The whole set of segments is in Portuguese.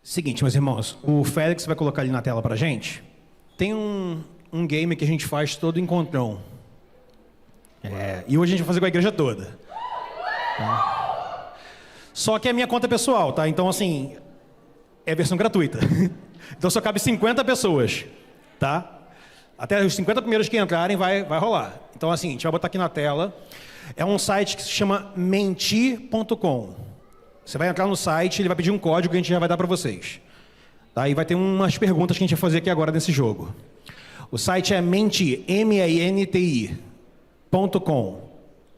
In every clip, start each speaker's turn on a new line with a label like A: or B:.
A: Seguinte, meus irmãos, o Félix vai colocar ali na tela pra gente. Tem um game que a gente faz todo encontrão. E hoje a gente vai fazer com a igreja toda. Tá? Só que é a minha conta pessoal, tá? Então, assim, é a versão gratuita. Então só cabe 50 pessoas, tá? Até os 50 primeiros que entrarem vai rolar. Então, assim, a gente vai botar aqui na tela. É um site que se chama menti.com. Você vai entrar no site, ele vai pedir um código que a gente já vai dar para vocês. Tá? E vai ter umas perguntas que a gente vai fazer aqui agora nesse jogo. O site é menti, menti.com.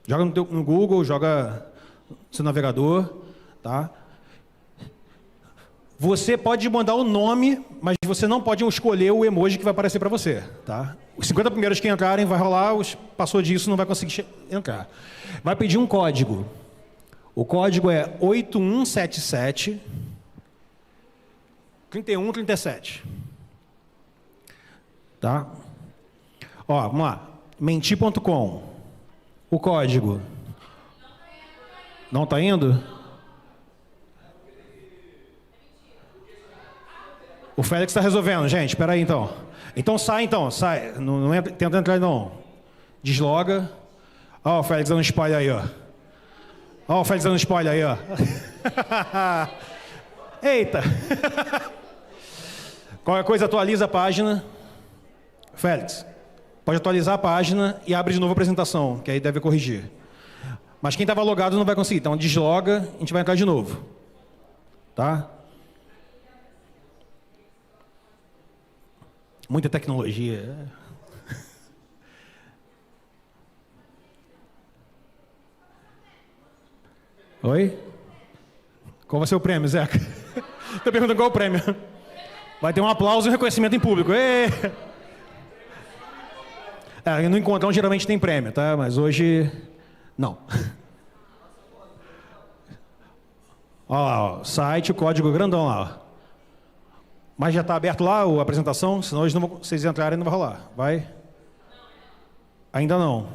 A: Joga no Google, joga no seu navegador, tá? Você pode mandar o nome, mas você não pode escolher o emoji que vai aparecer para você, tá? Os 50 primeiros que entrarem vai rolar, passou disso não vai conseguir entrar. Vai pedir um código. O código é 8177 3137. Tá? Ó, vamos lá. Menti.com. O código. Não está indo? O Félix está resolvendo, gente. Espera aí, então. Então sai. Não entra, tenta entrar, não. Desloga. Ó, o Félix dando spoiler aí, ó. Ó, o Félix dando spoiler aí, ó. Eita. Qualquer coisa, atualiza a página. Félix, pode atualizar a página e abre de novo a apresentação, que aí deve corrigir. Mas quem estava logado não vai conseguir. Então desloga, a gente vai entrar de novo. Tá? Muita tecnologia. Oi? Qual vai ser o prêmio, Zeca? Estou perguntando qual é o prêmio. Vai ter um aplauso e um reconhecimento em público. No encontrão geralmente tem prêmio, tá? Mas hoje, não. Olha lá, ó, site, o código grandão lá. Ó. Mas já está aberto lá a apresentação? Senão hoje vocês entrarem não vai rolar. Vai? Ainda não.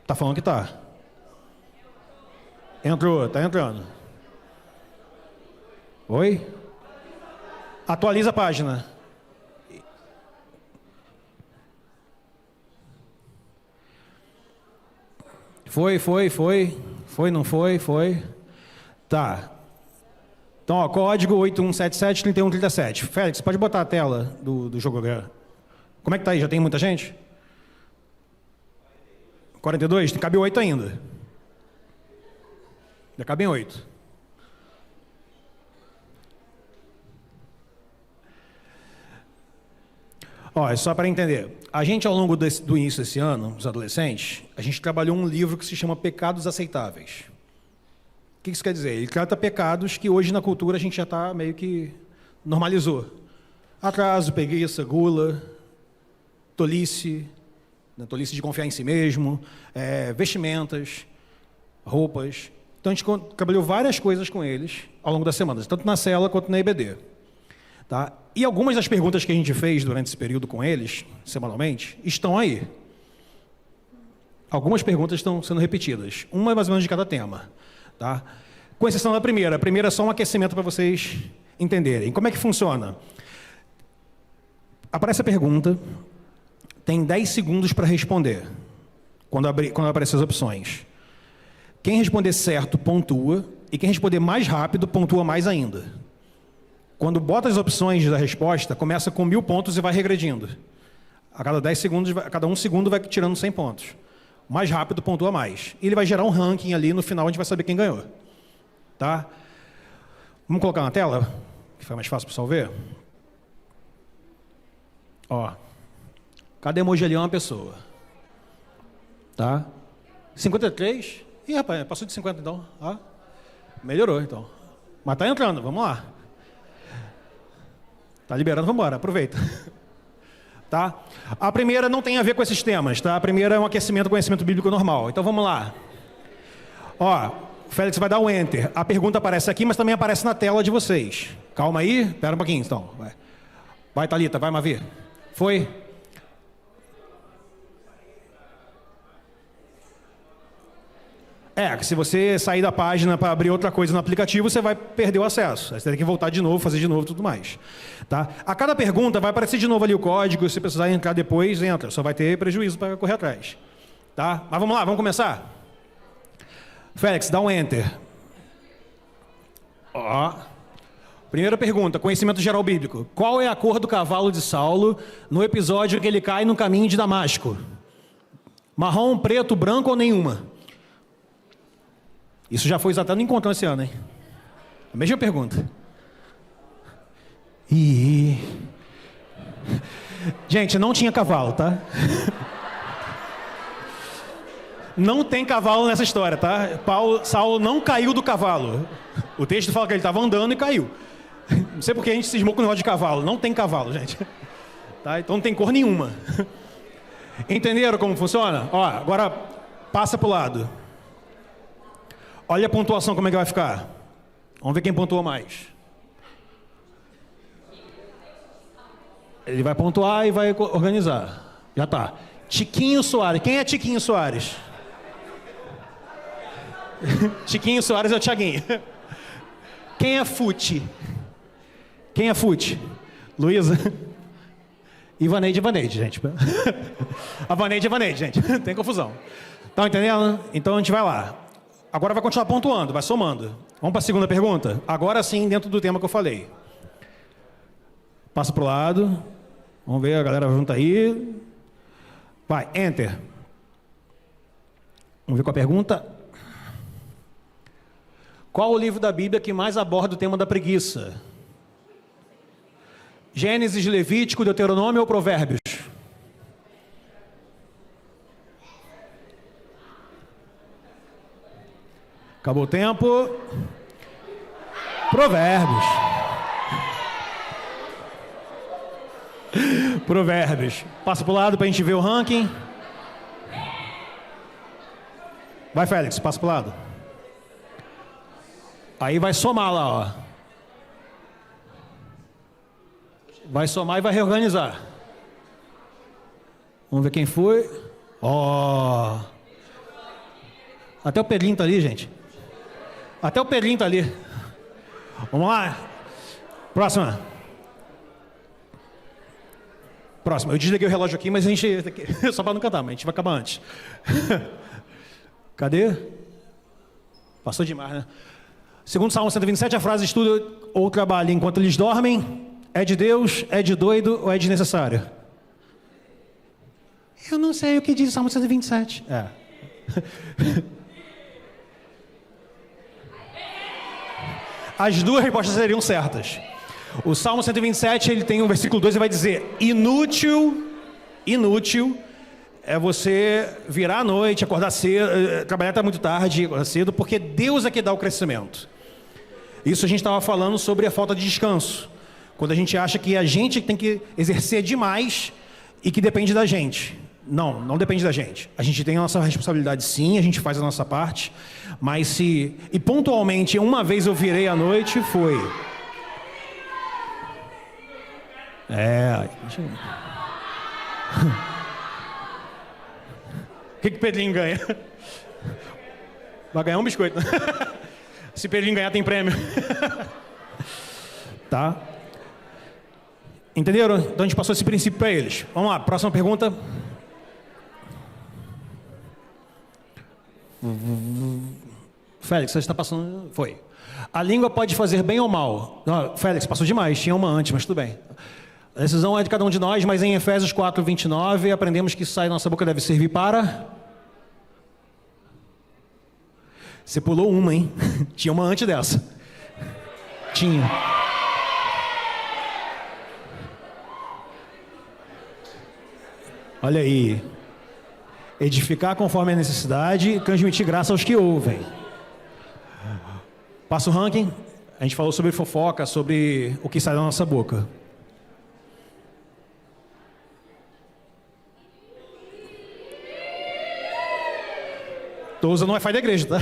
A: Tá falando que tá. Entrou, tá entrando. Oi? Atualiza a página. Foi, não foi, foi. Tá. Então, ó, código 8177-3137. Félix, pode botar a tela do jogo agora. Como é que tá aí? Já tem muita gente? 42? Cabe 8 ainda. Já cabem 8. Ó, é só para entender. A gente, ao longo do início desse ano, os adolescentes, a gente trabalhou um livro que se chama Pecados Aceitáveis. O que isso quer dizer? Ele trata pecados que hoje na cultura a gente já está meio que normalizou. Atraso, preguiça, gula, tolice, né, tolice de confiar em si mesmo, vestimentas, roupas. Então a gente trabalhou várias coisas com eles ao longo das semanas, tanto na cela quanto na EBD. Tá? E algumas das perguntas que a gente fez durante esse período com eles, semanalmente, estão aí. Algumas perguntas estão sendo repetidas, uma mais ou menos de cada tema. Tá? Com exceção da primeira. A primeira é só um aquecimento para vocês entenderem. Como é que funciona? Aparece a pergunta, tem 10 segundos para responder, quando aparecer as opções. Quem responder certo, pontua, e quem responder mais rápido, pontua mais ainda. Quando bota as opções da resposta, começa com 1000 pontos e vai regredindo. A cada 10 segundos, a cada 1 segundo vai tirando 100 pontos. O mais rápido pontua mais. E ele vai gerar um ranking ali, no final a gente vai saber quem ganhou. Tá? Vamos colocar na tela, que fica mais fácil para o pessoal ver. Ó, cada emoji ali é uma pessoa. Tá? 53? Ih, rapaz, passou de 50 então. Ah, melhorou então. Mas tá entrando, vamos lá. Tá liberando, vamos embora, aproveita. Tá? A primeira não tem a ver com esses temas, tá? A primeira é um aquecimento, conhecimento bíblico normal. Então vamos lá. Ó, o Félix vai dar o Enter. A pergunta aparece aqui, mas também aparece na tela de vocês. Calma aí, espera um pouquinho então. Vai, Thalita, vai, Mavi. Foi? Se você sair da página para abrir outra coisa no aplicativo, você vai perder o acesso. Aí você tem que voltar de novo, fazer de novo e tudo mais. Tá? A cada pergunta vai aparecer de novo ali o código. Se precisar entrar depois, entra. Só vai ter prejuízo para correr atrás. Tá? Mas vamos lá, vamos começar? Félix, dá um Enter. Ó. Primeira pergunta, conhecimento geral bíblico. Qual é a cor do cavalo de Saulo no episódio que ele cai no caminho de Damasco? Marrom, preto, branco ou nenhuma? Isso já foi exatamente no encontro esse ano, hein? A mesma pergunta. Gente, não tinha cavalo, tá? Não tem cavalo nessa história, tá? Saulo não caiu do cavalo. O texto fala que ele estava andando e caiu. Não sei porque a gente cismou com o negócio de cavalo. Não tem cavalo, gente. Tá? Então não tem cor nenhuma. Entenderam como funciona? Ó, agora passa para o lado. Olha a pontuação, como é que vai ficar. Vamos ver quem pontuou mais. Ele vai pontuar e vai organizar. Já tá. Tiquinho Soares. Quem é Tiquinho Soares? Tiquinho Soares é o Thiaguinho. Quem é Fute? Quem é Fute? Luísa? Ivaneide, gente. A Vaneide, gente. Tem confusão. Estão entendendo? Então a gente vai lá. Agora vai continuar pontuando, vai somando. Vamos para a segunda pergunta? Agora sim, dentro do tema que eu falei. Passa para o lado. Vamos ver, a galera junta aí. Vai, Enter. Vamos ver qual a pergunta. Qual o livro da Bíblia que mais aborda o tema da preguiça? Gênesis, Levítico, Deuteronômio ou Provérbios? Acabou o tempo. Provérbios. Provérbios. Passa para o lado para a gente ver o ranking. Vai, Félix, passa para o lado. Aí vai somar lá, ó. Vai somar e vai reorganizar. Vamos ver quem foi. Ó. Até o Pedrinho tá ali, gente. Até o Pedrinho tá ali. Vamos lá. Próxima. Eu desliguei o relógio aqui, mas a gente... Só para não cantar, mas a gente vai acabar antes. Cadê? Passou demais, né? Segundo Salmo 127, a frase estuda ou trabalha enquanto eles dormem. É de Deus, é de doido ou é desnecessário? Eu não sei o que diz o Salmo 127. As duas respostas seriam certas. O Salmo 127, ele tem um versículo 2 e vai dizer: inútil é você virar à noite, acordar cedo, trabalhar até muito tarde, acordar cedo, porque Deus é que dá o crescimento. Isso a gente estava falando sobre a falta de descanso. Quando a gente acha que a gente tem que exercer demais e que depende da gente. Não depende da gente. A gente tem a nossa responsabilidade sim, a gente faz a nossa parte, mas se... E pontualmente, uma vez eu virei à noite, foi... O que Pedrinho ganha? Vai ganhar um biscoito. Se Pedrinho ganhar, tem prêmio. Tá? Entenderam? Então a gente passou esse princípio para eles. Vamos lá, próxima pergunta. Félix, você está passando... Foi. A língua pode fazer bem ou mal? Não, Félix, passou demais, tinha uma antes, mas tudo bem. A decisão é de cada um de nós, mas em Efésios 4, 29, aprendemos que sai da nossa boca deve servir para... Você pulou uma, hein? Tinha uma antes dessa. Tinha. Olha aí. Edificar conforme a necessidade e transmitir graça aos que ouvem. Passa o ranking. A gente falou sobre fofoca, sobre o que sai da nossa boca. Estou usando o Wi-Fi da igreja, tá?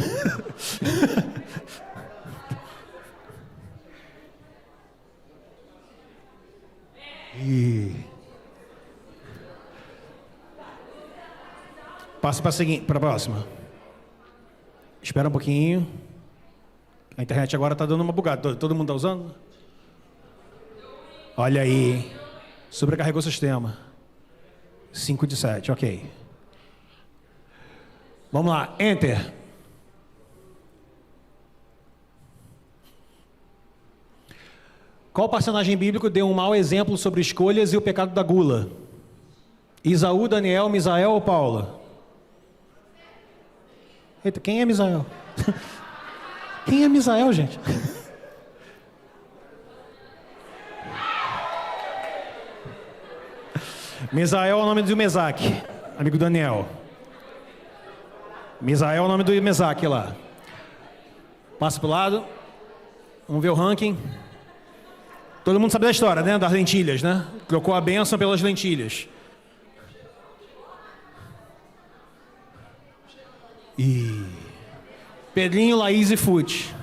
A: Passa para a próxima. Espera um pouquinho. A internet agora está dando uma bugada. Todo mundo está usando? Olha aí. Sobrecarregou o sistema. 5 de 7, ok. Vamos lá, Enter. Qual personagem bíblico deu um mau exemplo sobre escolhas e o pecado da gula? Isaú, Daniel, Misael ou Paula? Eita, quem é Misael? Quem é Misael, gente? Misael é o nome do Mesaque, amigo Daniel. Misael é o nome do Mesaque lá. Passa pro lado. Vamos ver o ranking. Todo mundo sabe da história, né? Das lentilhas, né? Trocou a bênção pelas lentilhas. E Pedrinho, Laís e Fute.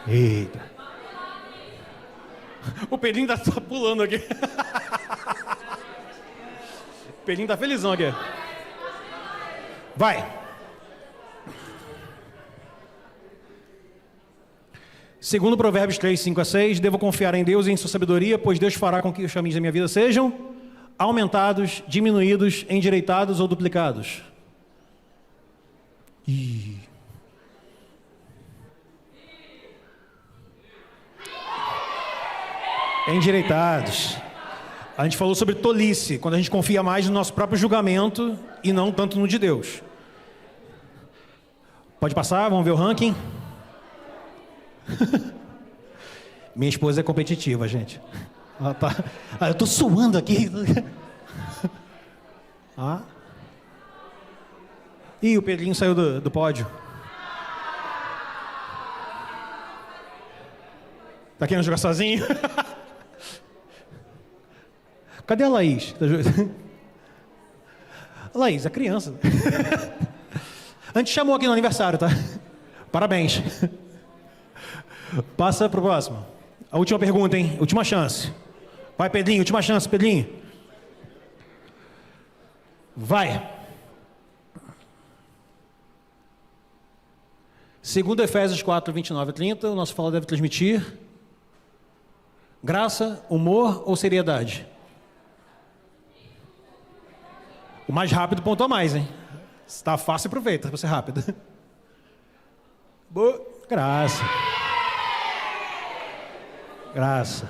A: Eita. O Pedrinho tá pulando aqui. O Pedrinho tá felizão aqui. Vai. Segundo Provérbios 3, 5 a 6, devo confiar em Deus e em sua sabedoria, pois Deus fará com que os caminhos da minha vida sejam aumentados, diminuídos, endireitados ou duplicados. Endireitados. A gente falou sobre tolice, quando a gente confia mais no nosso próprio julgamento e não tanto no de Deus. Pode passar, vamos ver o ranking. Minha esposa é competitiva, gente. Ela tá... eu tô suando aqui. Ih, o Pedrinho saiu do pódio. Tá querendo jogar sozinho? Cadê a Laís? Laís, a criança. A gente chamou aqui no aniversário, tá? Parabéns. Passa pro próximo. A última pergunta, hein? Última chance. Vai, Pedrinho, última chance, Pedrinho. Vai. Segundo Efésios 4, 29 a 30, o nosso fala deve transmitir graça, humor ou seriedade? O mais rápido pontua mais, hein? Se tá fácil, aproveita para ser rápido. Boa. Graça. Graça.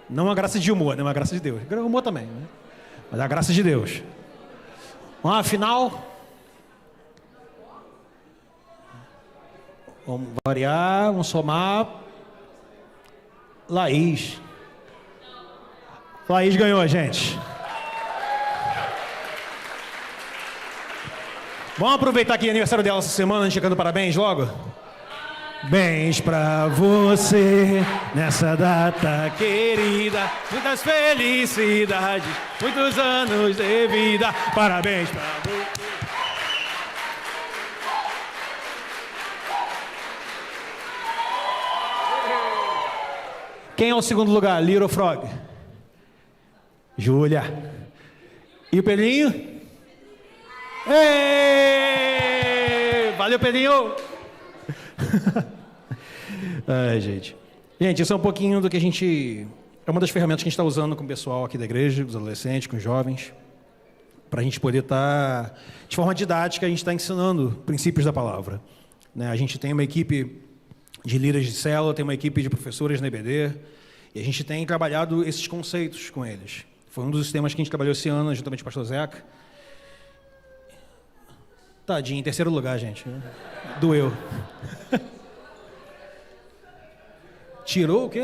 A: Não uma graça de humor, né? Uma graça de Deus. Humor também, né? Mas a graça de Deus. Vamos lá, final. Vamos variar, vamos somar. Laís. Laís ganhou, gente. Vamos aproveitar que é aniversário dela essa semana, a gente chegando parabéns logo? Bens pra você nessa data querida, muitas felicidades, muitos anos de vida, parabéns pra você. Quem é o segundo lugar? Little Frog. Júlia. E o Pedrinho? Ei! Valeu, Pedrinho! Ai, gente. Gente, isso é um pouquinho do que a gente... É uma das ferramentas que a gente está usando com o pessoal aqui da igreja, com os adolescentes, com os jovens, para a gente poder estar... de forma didática, a gente está ensinando princípios da palavra. Né? A gente tem uma equipe de líderes de célula, tem uma equipe de professores na EBD, e a gente tem trabalhado esses conceitos com eles. Foi um dos temas que a gente trabalhou esse ano, juntamente com o pastor Zeca. Tadinho, em terceiro lugar, gente. Doeu. Tirou o quê?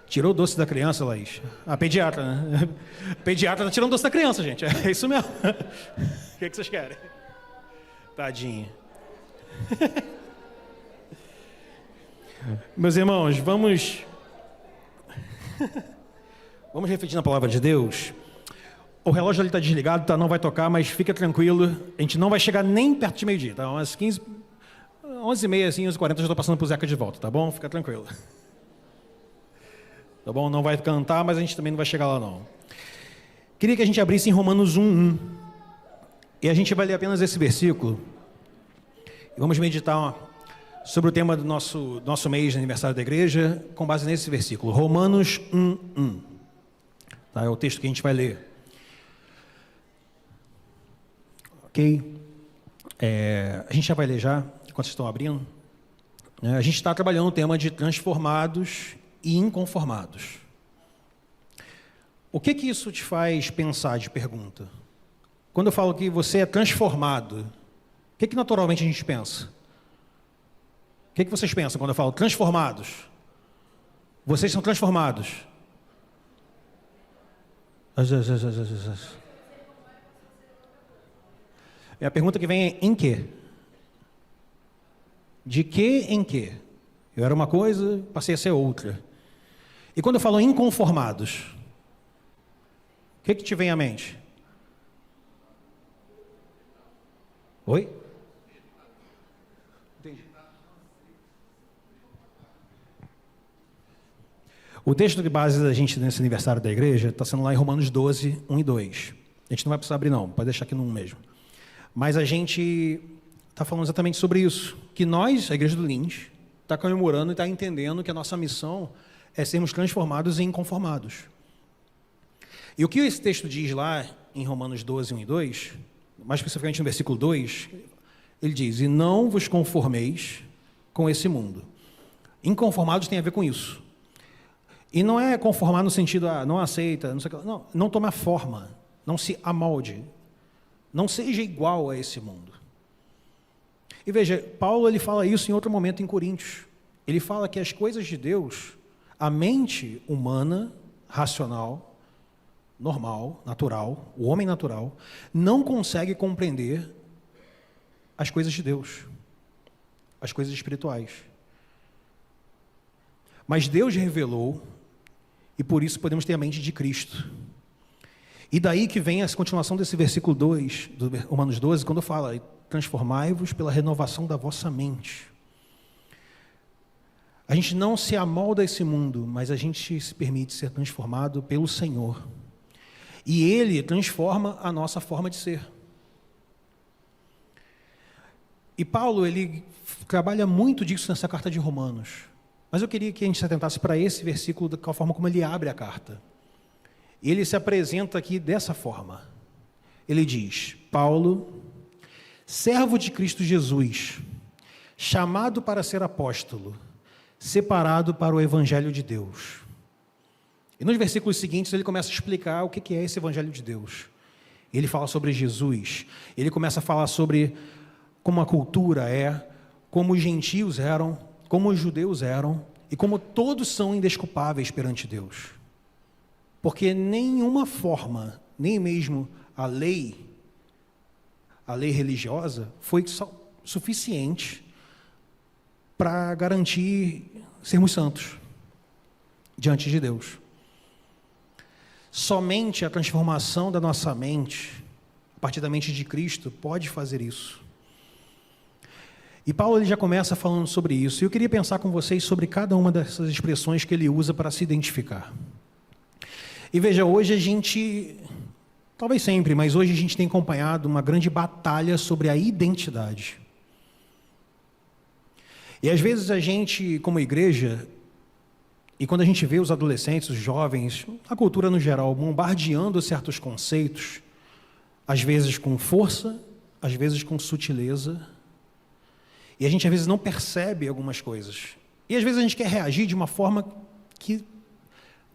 A: Tirou o doce da criança, Laís. A pediatra, né? A pediatra tá tirando o doce da criança, gente. É isso mesmo. O que vocês querem? Tadinho. Meus irmãos, vamos refletir na palavra de Deus. O relógio ali está desligado, tá? Não vai tocar, mas fica tranquilo. A gente não vai chegar nem perto de meio-dia, tá? Umas 15, 11h30, assim, 11h40, eu já estou passando pro Zeca de volta, tá bom? Fica tranquilo. Tá bom? Não vai cantar, mas a gente também não vai chegar lá, não. Queria que a gente abrisse em Romanos 1:1. E a gente vai ler apenas esse versículo. E vamos meditar sobre o tema do nosso mês de aniversário da igreja, com base nesse versículo, Romanos 1:1. Tá? É o texto que a gente vai ler. Ok? A gente já vai ler já, enquanto vocês estão abrindo. A gente está trabalhando o tema de transformados e inconformados. O que isso te faz pensar de pergunta? Quando eu falo que você é transformado, o que naturalmente a gente pensa? O que vocês pensam quando eu falo transformados? Vocês são transformados. A pergunta que vem é em quê? De que em quê? Eu era uma coisa, passei a ser outra. E quando eu falo inconformados, o que te vem à mente? Oi? Entendi. O texto de base da gente nesse aniversário da igreja está sendo lá em Romanos 12, 1 e 2. A gente não vai precisar abrir não, pode deixar aqui no 1 mesmo. Mas a gente está falando exatamente sobre isso. Que nós, a igreja do Lins, está comemorando e está entendendo que a nossa missão é sermos transformados e inconformados. E o que esse texto diz lá em Romanos 12, 1 e 2, mais especificamente no versículo 2, ele diz, e não vos conformeis com esse mundo. Inconformados tem a ver com isso. E não é conformar no sentido, não aceita, não toma forma, não se amolde, não seja igual a esse mundo. E veja, Paulo ele fala isso em outro momento em Coríntios. Ele fala que as coisas de Deus, a mente humana, racional, normal, natural, o homem natural, não consegue compreender as coisas de Deus, as coisas espirituais. Mas Deus revelou, e por isso podemos ter a mente de Cristo. E daí que vem a continuação desse versículo 2, do Romanos 12, quando fala, transformai-vos pela renovação da vossa mente. A gente não se amolda a esse mundo, mas a gente se permite ser transformado pelo Senhor. E Ele transforma a nossa forma de ser. E Paulo, ele trabalha muito disso nessa carta de Romanos. Mas eu queria que a gente se atentasse para esse versículo, da forma como ele abre a carta. Ele se apresenta aqui dessa forma. Ele diz, Paulo, servo de Cristo Jesus, chamado para ser apóstolo, separado para o Evangelho de Deus. E nos versículos seguintes ele começa a explicar o que é esse Evangelho de Deus. Ele fala sobre Jesus, ele começa a falar sobre como a cultura é, como os gentios eram, como os judeus eram, e como todos são indesculpáveis perante Deus. Porque nenhuma forma, nem mesmo a lei religiosa, foi suficiente para garantir sermos santos diante de Deus. Somente a transformação da nossa mente, a partir da mente de Cristo, pode fazer isso. E Paulo ele já começa falando sobre isso. E eu queria pensar com vocês sobre cada uma dessas expressões que ele usa para se identificar. E veja, hoje a gente, talvez sempre, mas hoje a gente tem acompanhado uma grande batalha sobre a identidade. E às vezes a gente, como igreja, e quando a gente vê os adolescentes, os jovens, a cultura no geral, bombardeando certos conceitos, às vezes com força, às vezes com sutileza, e a gente às vezes não percebe algumas coisas. E às vezes a gente quer reagir de uma forma que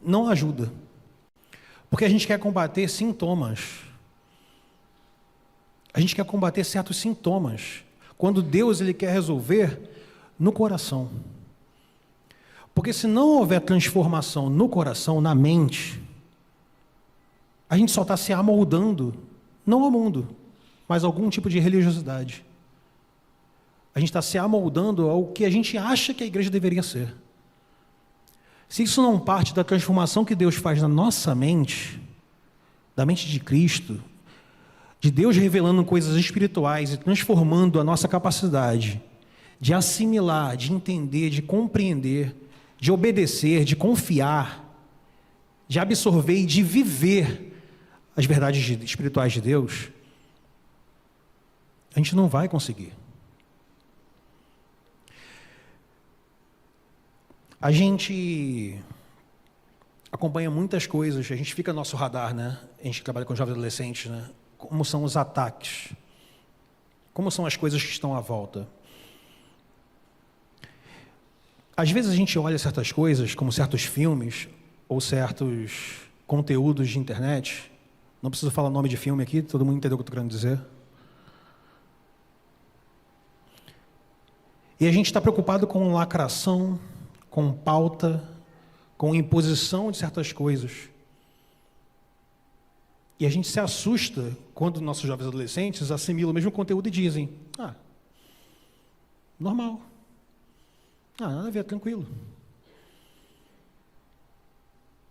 A: não ajuda. Porque a gente quer combater sintomas. A gente quer combater certos sintomas. Quando Deus ele quer resolver no coração. Porque se não houver transformação no coração, na mente, a gente só está se amoldando, não ao mundo, mas a algum tipo de religiosidade. A gente está se amoldando ao que a gente acha que a igreja deveria ser. Se isso não parte da transformação que Deus faz na nossa mente, da mente de Cristo, de Deus revelando coisas espirituais e transformando a nossa capacidade de assimilar, de entender, de compreender, de obedecer, de confiar, de absorver e de viver as verdades espirituais de Deus, A gente não vai conseguir. A gente acompanha muitas coisas, a gente fica no nosso radar, né? A gente trabalha com jovens adolescentes, né? Como são os ataques, como são as coisas que estão à volta. Às vezes a gente olha certas coisas, como certos filmes ou certos conteúdos de internet. Não preciso falar nome de filme aqui, todo mundo entendeu o que eu estou querendo dizer. E a gente está preocupado com lacração, com pauta, com imposição de certas coisas. E a gente se assusta quando nossos jovens adolescentes assimilam o mesmo conteúdo e dizem: normal. Nada a ver, tranquilo.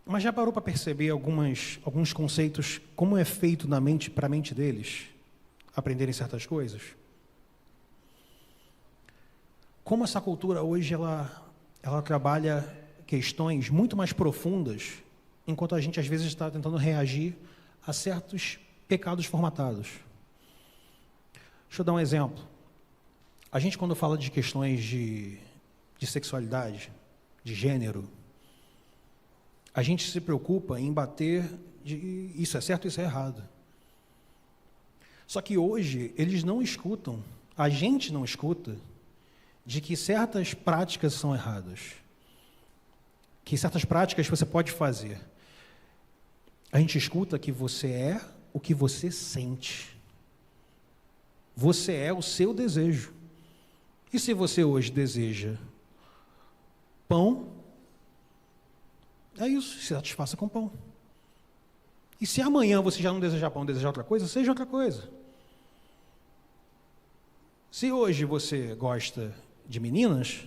A: Mas já parou para perceber alguns conceitos, como é feito na mente, para a mente deles, aprenderem certas coisas? Como essa cultura hoje, ela trabalha questões muito mais profundas, enquanto a gente às vezes está tentando reagir a certos pecados formatados. Deixa eu dar um exemplo. A gente, quando fala de questões de sexualidade, de gênero, a gente se preocupa em bater de isso é certo, isso é errado. Só que hoje eles não escutam, a gente não escuta, de que certas práticas são erradas. Que certas práticas você pode fazer. A gente escuta que você é o que você sente. Você é o seu desejo. E se você hoje deseja pão, é isso, se satisfaça com pão. E se amanhã você já não desejar pão, desejar outra coisa, seja outra coisa. Se hoje você gosta de meninas,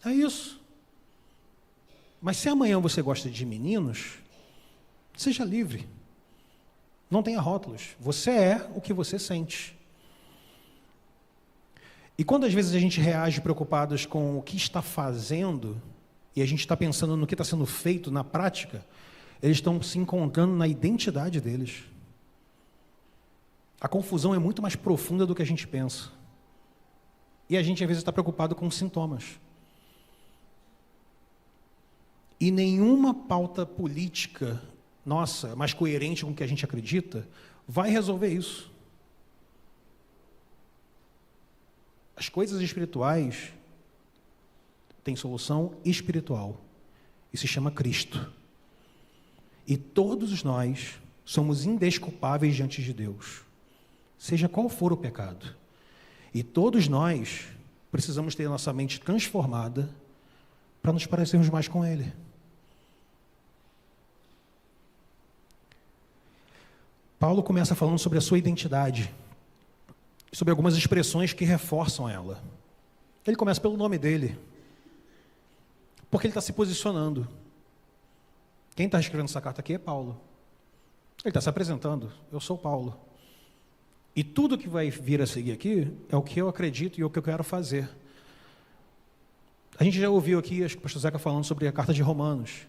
A: é isso. Mas se amanhã você gosta de meninos, seja livre. Não tenha rótulos. Você é o que você sente. E quando às vezes a gente reage preocupados com o que está fazendo, e a gente está pensando no que está sendo feito na prática, eles estão se encontrando na identidade deles. A confusão é muito mais profunda do que a gente pensa. E a gente às vezes está preocupado com sintomas. E nenhuma pauta política nossa, mais coerente com o que a gente acredita, vai resolver isso. As coisas espirituais têm solução espiritual. E se chama Cristo. E todos nós somos indesculpáveis diante de Deus, seja qual for o pecado. E todos nós precisamos ter a nossa mente transformada para nos parecermos mais com Ele. Paulo começa falando sobre a sua identidade, sobre algumas expressões que reforçam ela. Ele começa pelo nome dele, porque ele está se posicionando. Quem está escrevendo essa carta aqui é Paulo. Ele está se apresentando: eu sou Paulo. E tudo que vai vir a seguir aqui é o que eu acredito e o que eu quero fazer. A gente já ouviu aqui, acho que o pastor Zeca falando sobre a carta de Romanos.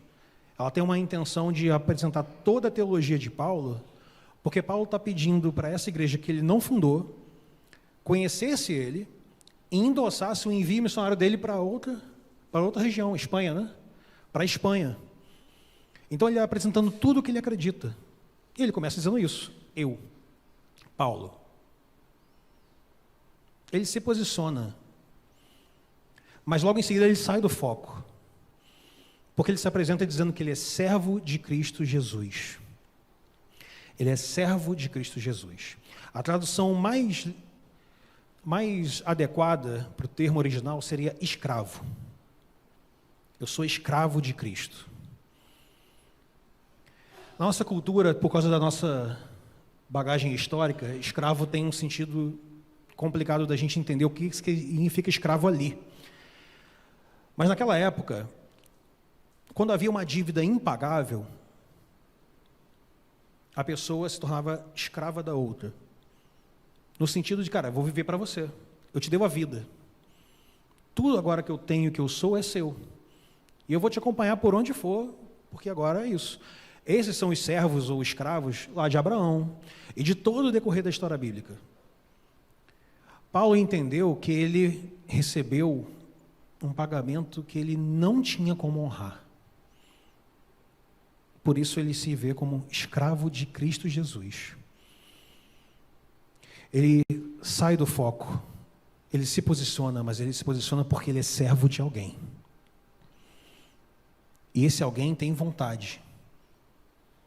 A: Ela tem uma intenção de apresentar toda a teologia de Paulo, porque Paulo está pedindo para essa igreja que ele não fundou, conhecesse ele e endossasse o envio missionário dele para outra região, Espanha, né? Para a Espanha. Então ele está apresentando tudo o que ele acredita. E ele começa dizendo isso: eu, Paulo. Ele se posiciona, mas logo em seguida ele sai do foco, porque ele se apresenta dizendo que ele é servo de Cristo Jesus. Ele é servo de Cristo Jesus. A tradução mais adequada para o termo original seria escravo. Eu sou escravo de Cristo. Na nossa cultura, por causa da nossa bagagem histórica, escravo tem um sentido complicado da gente entender o que significa escravo ali. Mas naquela época, quando havia uma dívida impagável, a pessoa se tornava escrava da outra. No sentido de, cara, eu vou viver para você. Eu te devo a vida. Tudo agora que eu tenho, que eu sou, é seu. E eu vou te acompanhar por onde for, porque agora é isso. Esses são os servos ou escravos lá de Abraão e de todo o decorrer da história bíblica. Paulo entendeu que ele recebeu um pagamento que ele não tinha como honrar. Por isso ele se vê como escravo de Cristo Jesus. Ele sai do foco, ele se posiciona, mas ele se posiciona porque ele é servo de alguém. E esse alguém tem vontade,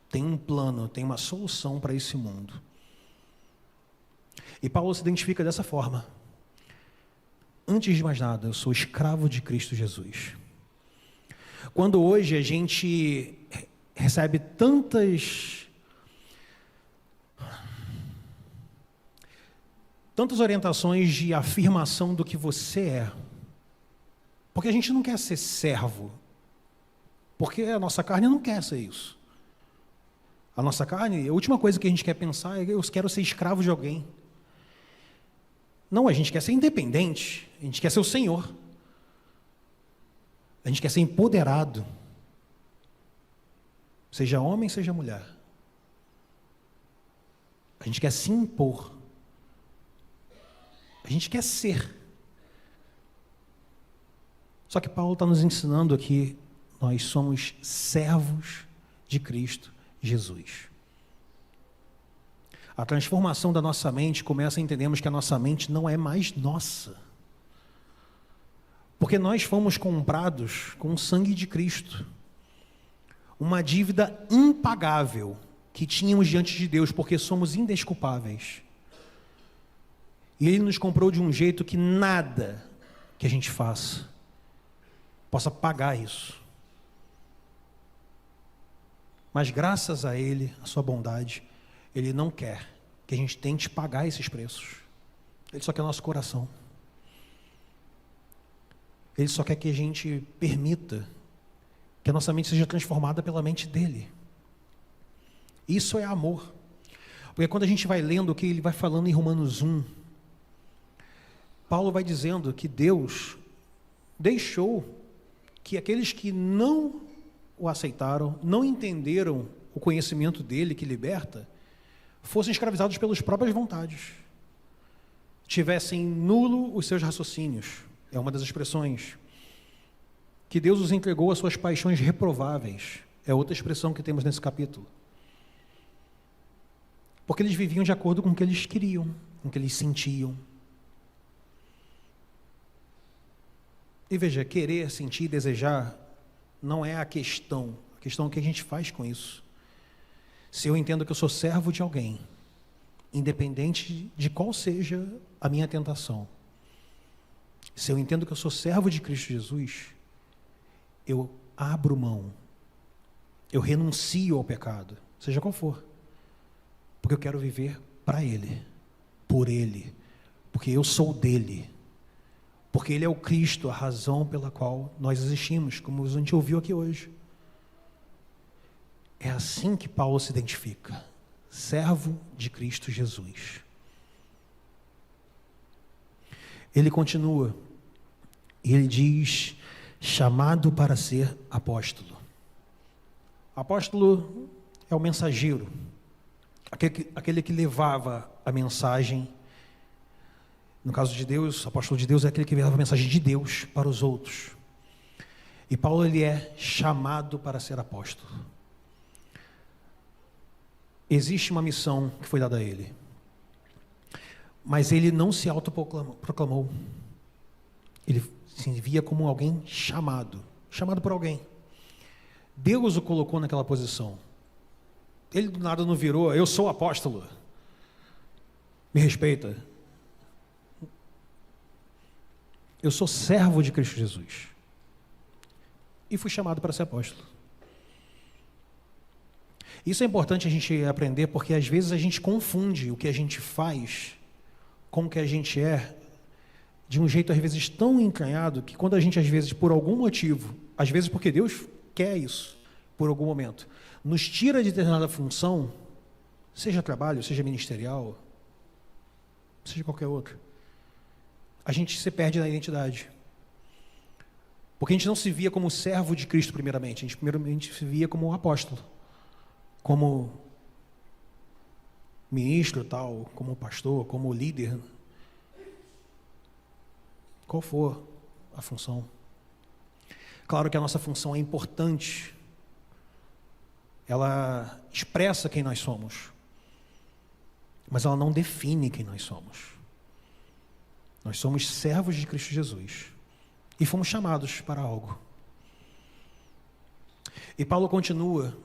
A: tem um plano, tem uma solução para esse mundo. E Paulo se identifica dessa forma. Antes de mais nada, eu sou escravo de Cristo Jesus. Quando hoje a gente recebe tantas orientações de afirmação do que você é, porque a gente não quer ser servo, porque a nossa carne não quer ser isso. A nossa carne, a última coisa que a gente quer pensar é: eu quero ser escravo de alguém. Não, a gente quer ser independente, a gente quer ser o Senhor. A gente quer ser empoderado. Seja homem, seja mulher. A gente quer se impor. A gente quer ser. Só que Paulo está nos ensinando aqui, nós somos servos de Cristo Jesus. A transformação da nossa mente começa a entendermos que a nossa mente não é mais nossa. Porque nós fomos comprados com o sangue de Cristo. Uma dívida impagável que tínhamos diante de Deus, porque somos indesculpáveis. E Ele nos comprou de um jeito que nada que a gente faça possa pagar isso. Mas graças a Ele, a sua bondade, Ele não quer que a gente tente pagar esses preços. Ele só quer nosso coração. Ele só quer que a gente permita que a nossa mente seja transformada pela mente dEle. Isso é amor. Porque quando a gente vai lendo o que ele vai falando em Romanos 1, Paulo vai dizendo que Deus deixou que aqueles que não o aceitaram, não entenderam o conhecimento dele que liberta, fossem escravizados pelas próprias vontades, tivessem nulo os seus raciocínios. É uma das expressões. Que Deus os entregou às suas paixões reprováveis. É outra expressão que temos nesse capítulo. Porque eles viviam de acordo com o que eles queriam, com o que eles sentiam. E veja, querer, sentir, desejar, não é a questão. A questão é o que a gente faz com isso. Se eu entendo que eu sou servo de alguém, independente de qual seja a minha tentação, se eu entendo que eu sou servo de Cristo Jesus, eu abro mão, eu renuncio ao pecado, seja qual for, porque eu quero viver para Ele, por Ele, porque eu sou dEle, porque Ele é o Cristo, a razão pela qual nós existimos, como a gente ouviu aqui hoje. É assim que Paulo se identifica, servo de Cristo Jesus. Ele continua, e ele diz, chamado para ser apóstolo. Apóstolo é o mensageiro, aquele que levava a mensagem. No caso de Deus, o apóstolo de Deus é aquele que levava a mensagem de Deus para os outros. E Paulo, ele é chamado para ser apóstolo. Existe uma missão que foi dada a ele, mas ele não se autoproclamou. Ele se via como alguém chamado por alguém. Deus o colocou naquela posição. Ele do nada não virou, eu sou apóstolo, me respeita. Eu sou servo de Cristo Jesus. E fui chamado para ser apóstolo. Isso é importante a gente aprender, porque às vezes a gente confunde o que a gente faz com o que a gente é, de um jeito às vezes tão entranhado, que quando a gente às vezes por algum motivo, às vezes porque Deus quer isso, por algum momento, nos tira de determinada função, seja trabalho, seja ministerial, seja qualquer outra, a gente se perde na identidade. Porque a gente não se via como servo de Cristo primeiramente, a gente primeiramente se via como apóstolo, como ministro tal, como pastor, como líder. qual for a função. Claro que a nossa função é importante, ela expressa quem nós somos, mas ela não define quem nós somos. Nós somos servos de Cristo Jesus e fomos chamados para algo. E Paulo continua,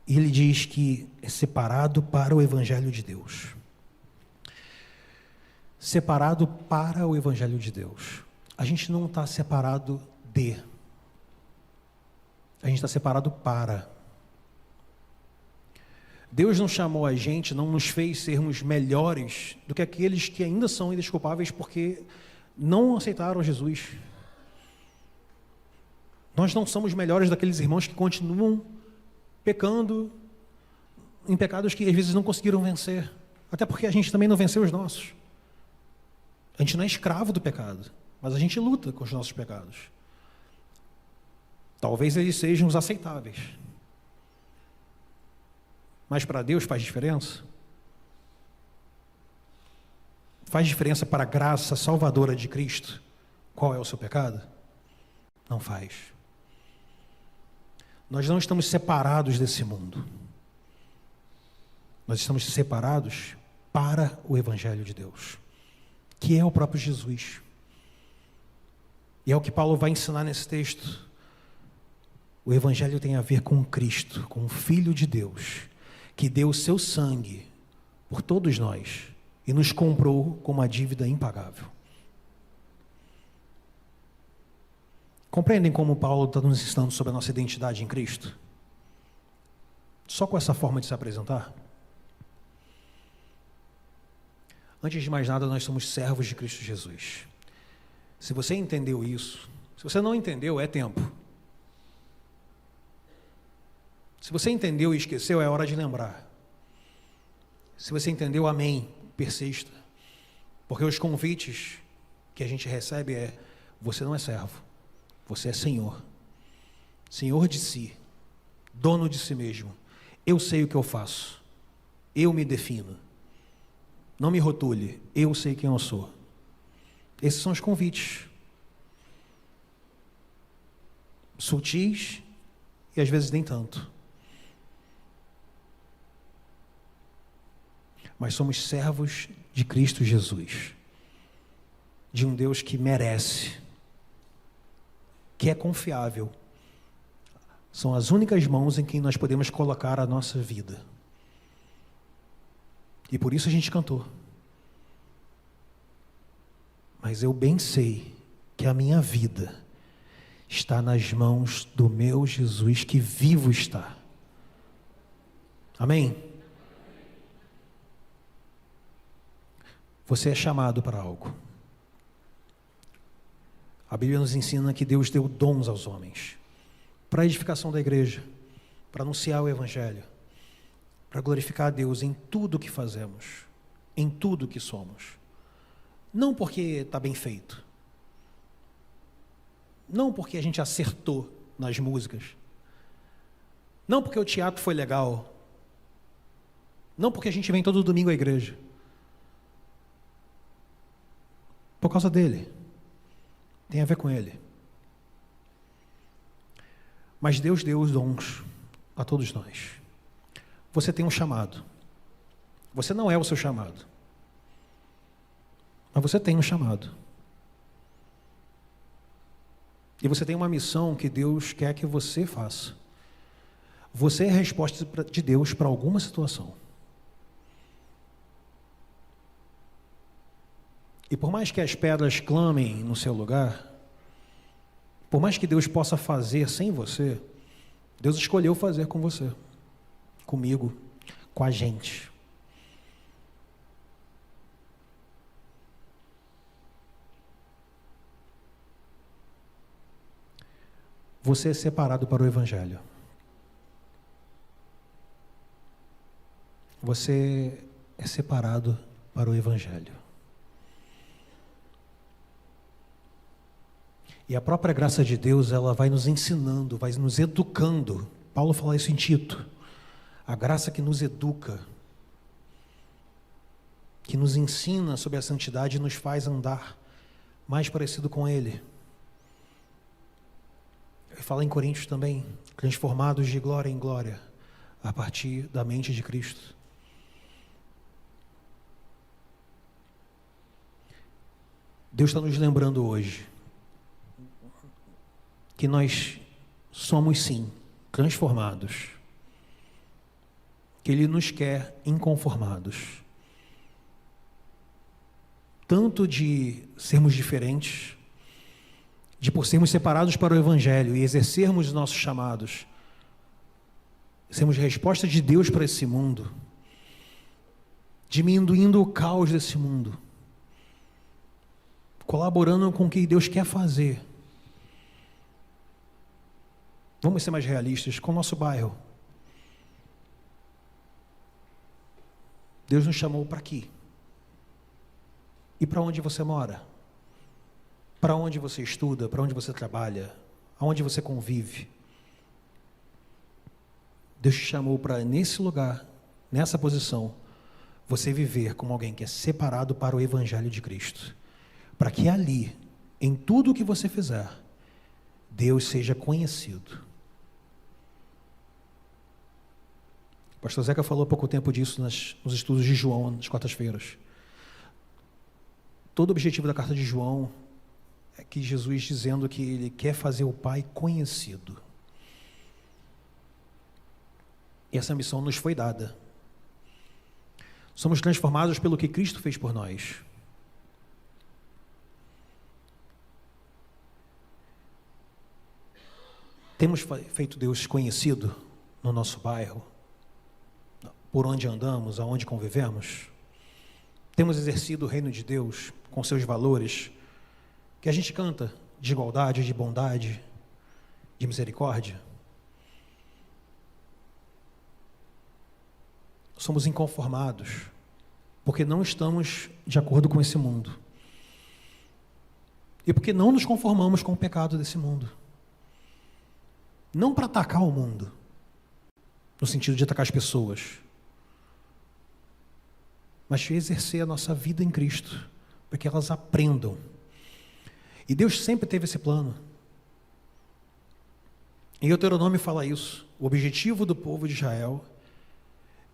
A: e ele diz que é separado para o Evangelho de Deus. Separado para o Evangelho de Deus. A gente não está separado de. A gente está separado para. Deus não chamou a gente, não nos fez sermos melhores do que aqueles que ainda são indesculpáveis porque não aceitaram Jesus. Nós não somos melhores daqueles irmãos que continuam pecando em pecados que às vezes não conseguiram vencer. Até porque a gente também não venceu os nossos. A gente não é escravo do pecado, mas a gente luta com os nossos pecados. Talvez eles sejam os aceitáveis. Mas para Deus faz diferença? Faz diferença para a graça salvadora de Cristo? Qual é o seu pecado? Não faz. Nós não estamos separados desse mundo. Nós estamos separados para o Evangelho de Deus, que é o próprio Jesus. E é o que Paulo vai ensinar nesse texto. O Evangelho tem a ver com Cristo, com o Filho de Deus, que deu o seu sangue por todos nós e nos comprou com uma dívida impagável. Compreendem como Paulo está nos ensinando sobre a nossa identidade em Cristo? Só com essa forma de se apresentar? Antes de mais nada, nós somos servos de Cristo Jesus. Se você entendeu isso, se você não entendeu, é tempo. Se você entendeu e esqueceu, é hora de lembrar. Se você entendeu, amém, persista. Porque os convites que a gente recebe é: você não é servo, você é senhor. Senhor de si, dono de si mesmo. Eu sei o que eu faço, eu me defino. Não me rotule, eu sei quem eu sou. Esses são os convites. Sutis e às vezes nem tanto. Mas somos servos de Cristo Jesus, de um Deus que merece, que é confiável. São as únicas mãos em quem nós podemos colocar a nossa vida. E por isso a gente cantou. Mas eu bem sei que a minha vida está nas mãos do meu Jesus que vivo está. Amém? Você é chamado para algo. A Bíblia nos ensina que Deus deu dons aos homens para a edificação da igreja, para anunciar o Evangelho, para glorificar a Deus em tudo que fazemos, em tudo que somos. Não porque está bem feito, não porque a gente acertou nas músicas, não porque o teatro foi legal, não porque a gente vem todo domingo à igreja. Por causa dele. Tem a ver com ele. Mas Deus deu os dons a todos nós. Você tem um chamado. Você não é o seu chamado. Mas você tem um chamado. E você tem uma missão que Deus quer que você faça. Você é a resposta de Deus para alguma situação. E por mais que as pedras clamem no seu lugar, por mais que Deus possa fazer sem você, Deus escolheu fazer com você, comigo, com a gente. Você é separado para o Evangelho. Você é separado para o Evangelho. E a própria graça de Deus, ela vai nos ensinando, vai nos educando. Paulo fala isso em Tito. A graça que nos educa, que nos ensina sobre a santidade e nos faz andar mais parecido com Ele. Ele fala em Coríntios também, transformados de glória em glória, a partir da mente de Cristo. Deus está nos lembrando hoje que nós somos sim transformados, que Ele nos quer inconformados, tanto de sermos diferentes, de por sermos separados para o Evangelho e exercermos os nossos chamados, sermos resposta de Deus para esse mundo, diminuindo o caos desse mundo, colaborando com o que Deus quer fazer. Vamos ser mais realistas com o nosso bairro. Deus nos chamou para aqui. E para onde você mora? Para onde você estuda? Para onde você trabalha? Aonde você convive? Deus te chamou para, nesse lugar, nessa posição, você viver como alguém que é separado para o Evangelho de Cristo. Para que ali, em tudo o que você fizer, Deus seja conhecido. O pastor Zeca falou há pouco tempo disso nos estudos de João, nas quartas-feiras. Todo o objetivo da carta de João é que Jesus dizendo que Ele quer fazer o Pai conhecido. E essa missão nos foi dada. Somos transformados pelo que Cristo fez por nós. Temos feito Deus conhecido no nosso bairro, por onde andamos, aonde convivemos? Temos exercido o reino de Deus com seus valores, que a gente canta, de igualdade, de bondade, de misericórdia? Somos inconformados, porque não estamos de acordo com esse mundo. E porque não nos conformamos com o pecado desse mundo. Não para atacar o mundo, no sentido de atacar as pessoas, mas de exercer a nossa vida em Cristo, para que elas aprendam. E Deus sempre teve esse plano. Em Deuteronômio fala isso. O objetivo do povo de Israel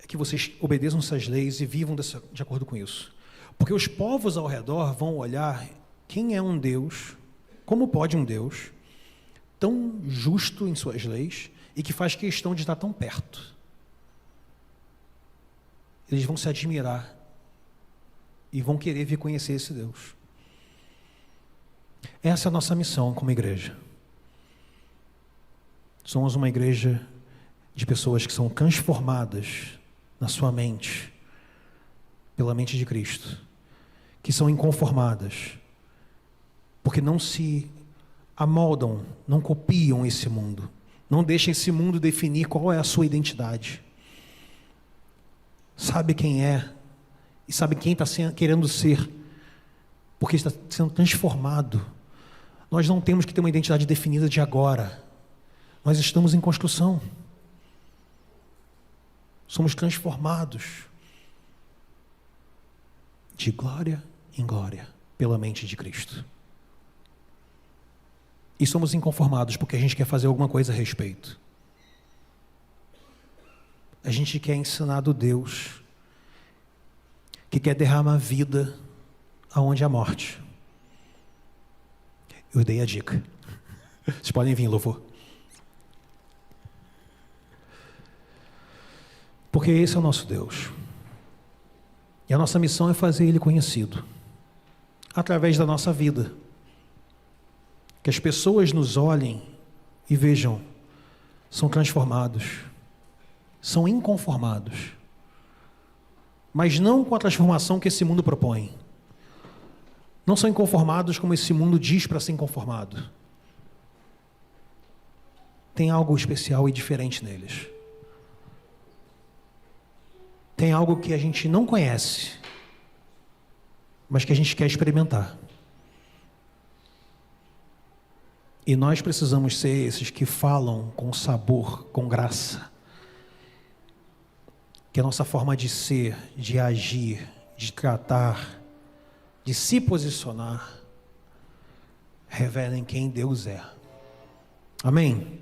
A: é que vocês obedeçam essas leis e vivam de acordo com isso. Porque os povos ao redor vão olhar quem é um Deus, como pode um Deus tão justo em suas leis e que faz questão de estar tão perto. Eles vão se admirar e vão querer vir conhecer esse Deus. Essa é a nossa missão como igreja. Somos uma igreja de pessoas que são transformadas na sua mente, pela mente de Cristo, que são inconformadas, porque não se amoldam, não copiam esse mundo, não deixam esse mundo definir qual é a sua identidade. Sabe quem é e sabe quem está querendo ser, porque está sendo transformado. Nós não temos que ter uma identidade definida de agora. Nós estamos em construção. Somos transformados de glória em glória pela mente de Cristo. E somos inconformados porque a gente quer fazer alguma coisa a respeito. A gente quer ensinar do Deus que quer derramar vida aonde há morte. Eu dei a dica. Vocês podem vir, louvor. Porque esse é o nosso Deus. E a nossa missão é fazer Ele conhecido, através da nossa vida. Que as pessoas nos olhem e vejam, são transformados, são inconformados, mas não com a transformação que esse mundo propõe. Não são inconformados como esse mundo diz para ser inconformado. Tem algo especial e diferente neles. Tem algo que a gente não conhece, mas que a gente quer experimentar. E nós precisamos ser esses que falam com sabor, com graça. Que a nossa forma de ser, de agir, de tratar, de se posicionar, revelem quem Deus é. Amém?